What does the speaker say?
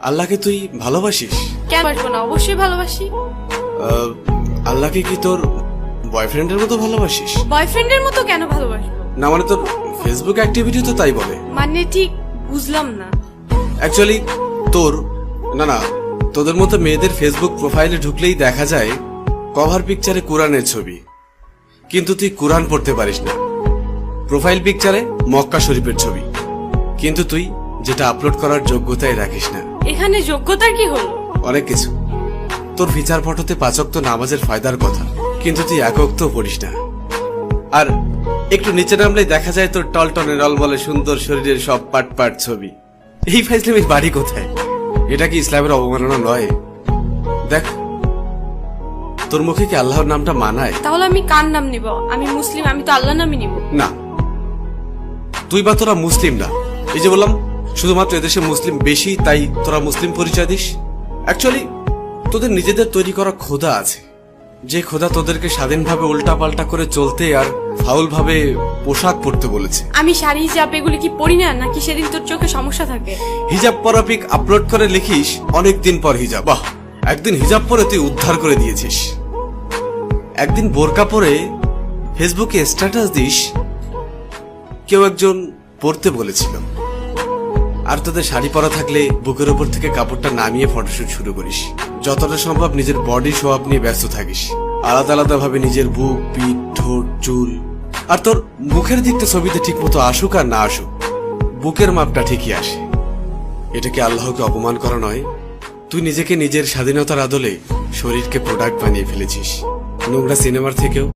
আল্লাহকে তুই ভালোবাসিস? কেন বাসবো না, অবশ্যই ভালোবাসি। আল্লাহকে কি তোর বয়ফ্রেন্ডের মতো ভালোবাসিস? বয়ফ্রেন্ডের মতো কেন ভালোবাসবো? না মানে তোর ফেসবুক অ্যাক্টিভিটি তো তাই বলে। মানে ঠিক বুঝলাম না। অ্যাকচুয়ালি তোর না তোদের মতো মেয়েদের ফেসবুক প্রোফাইলে ঢুকলেই দেখা যায় কভার পিকচারে কোরআনের ছবি, কিন্তু তুই কোরআন পড়তে পারিস না। প্রোফাইল পিকচারে মক্কা শরীফের ছবি, কিন্তু তুই যেটা আপলোড করার যোগ্যতাই রাখিস না। এখানে যোগ্যতার কি হলো? অনেক কিছু। তোর ফিচার ফটোতে 5 ওয়াক্ত নামাজের ফায়দার কথা, কিন্তু তুই 1 ওয়াক্ত পড়িস না। আর একটু নিচে নামলেই দেখা যায় তোর টলটনে রলবলে সুন্দর শরীরের সব পাট পাট ছবি। এই ফাইজলামির বাড়ি কোথায়? এটা কি ইসলামের অবমাননা নয়? দেখ, তোর মুখে কি আল্লাহর নামটা মানায়? তাহলে আমি কার নাম নিব? আমি মুসলিম, আমি তো আল্লাহর নামই নিব। না, তুই বা তোরা মুসলিম না। এই যে বললাম শুধুমাত্র এদেশে মুসলিম বেশি তাই তোরা মুসলিম পরিচয় দিস। অ্যাকচুয়ালি তোদের নিজেদের তৈরি করা খোদা আছে, যে খোদা তোদেরকে স্বাধীনভাবে উল্টা পাল্টা করে চলতে আর ফাউল ভাবে পোশাক পরতে বলেছে। আমি শাড়ি হিজাব এগুলি কি পরি না, নাকি সেদিন তোর চোখে সমস্যা থাকে? হিজাব পরা পিক আপলোড করে লিখিস অনেক দিন পর হিজাব। বাহ, একদিন হিজাব পরে তুই উদ্ধার করে দিয়েছিস। একদিন বোরকা পরে ফেসবুকে স্ট্যাটাস দিস কেউ একজন পড়তে বলেছিল। আর তোদের শাড়ি পরা থাকলে বুকের উপর থেকে কাপড়টা নামিয়ে ফটোশুট শুরু করিস। যতটা সম্ভব নিজের বডি শো আপ নিয়ে ব্যস্ত থাকিস, আলাদা আলাদা ভাবে নিজের বুক, পিঠ, ঠোঁট, চুল। আর তোর মুখের দিকটা ছবিতে ঠিক মতো আসুক আর না আসুক, বুকের মাপটা ঠিকই আসে। এটা কি আল্লাহকে অপমান করা নয়? তুই নিজেকে নিজের স্বাধীনতার আদলে শরীরকে প্রোডাক্ট বানিয়ে ফেলেছিস, নোংরা সিনেমার থেকেও।